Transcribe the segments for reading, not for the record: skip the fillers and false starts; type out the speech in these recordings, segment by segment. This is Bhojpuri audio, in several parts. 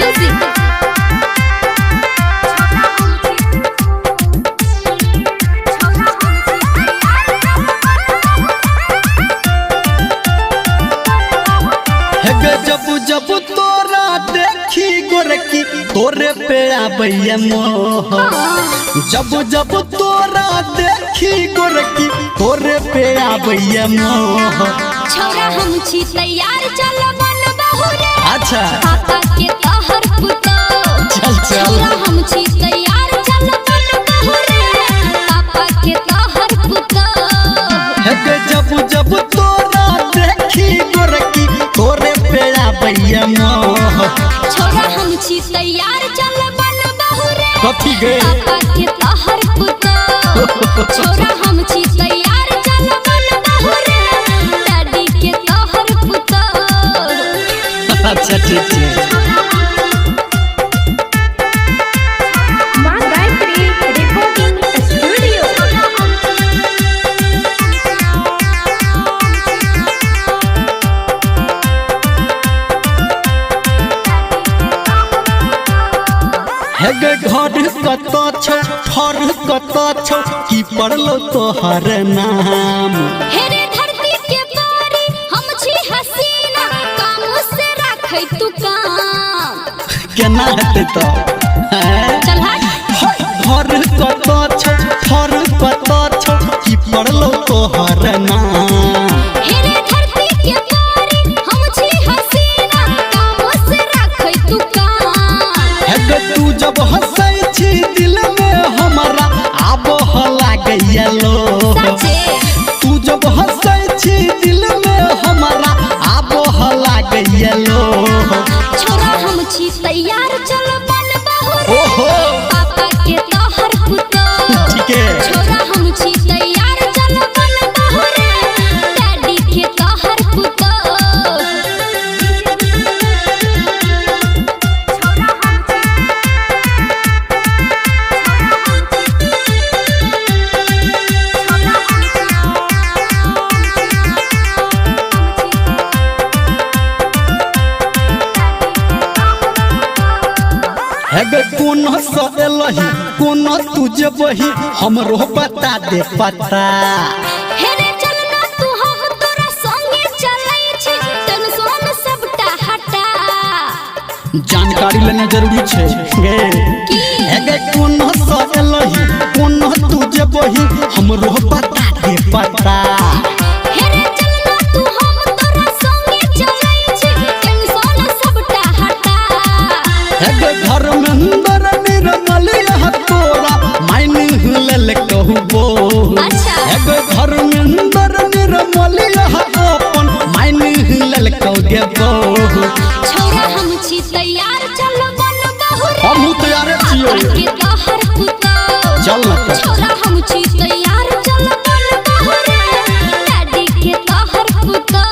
Music. जब जब तोरा देखी गोरकी तोरे पे आबैया मोह। जब जब तोरा देखी गोरकी तोरे पे आबैया मोह। छोरा हम छी तैयार चल बन बहुरे। अच्छा पापा के तोहर पुतो। चल चल छोरा हम छी तैयार चल बन बहुरे। पापा के तोहर पुतो। जब जब तोरा देखी गोरकी तोरे पे आबैया मोह। छोरा हम छी तैयार चल बन बहुरे। कथी गे पापा के तोहर पुतो। छोरा हम छी तैयार चल बन बहुरे। डैडी के तोहर पुतो। अच्छा ठीक है। माँ गायत्री रिकॉर्डिंग स्टूडियो। हेगे घर कत छौ फर कत छौ की पड़लो तोहर नाम। हेरे धरती के पारी हम छी हसीना। काम से राखै तू काम। केना हेतै तो चल हट। घर कत छौ फर कत छौ की पड़लो तोहर नाम। हेरे धरती के पारी हम छी हसीना। काम से राखै तू काम। हेगे तू जब हंसै छी दिल में हमारा आबो लागैया लो। सचे तू जब हंसै छी दिल में हमारा आबो लागैया लो। छोरा हम छी तैयार चल बन बहुरे। ओहो पापा के तोहर पुतो। ठीक है। छोरा हम छी तैयार चल बन बहुरे। डैडी के तोहर पुतो। हेगे कोन स एलही कोन तू जबही हमरो बता दे पता। हेरे चलना तू हम तोरा संगे चलै छी। टेंशन सबटा हटा। जानकारी लेना जरूरी छे गे। हेगे कोन स एलही कोन तू जबही हमरो बता दे पता। हेरे चलना तू हम तोरा संगे चलै छी। टेंशन सबटा हटा। हेगे घर में अंदर निर्मल यह तोरा मायने हुलल कहबो। अच्छा। हेगे घर में अंदर निर्मल यह अपन मायने हुलल कह देबो। छोरा हम छी तैयार चल बन बहुरे। हम तैयार छियो। के तोहर पुतो। चल ना तो। छोरा हम छी तैयार चल बन बहुरे। डैडी के तोहर पुतो।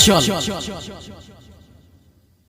चल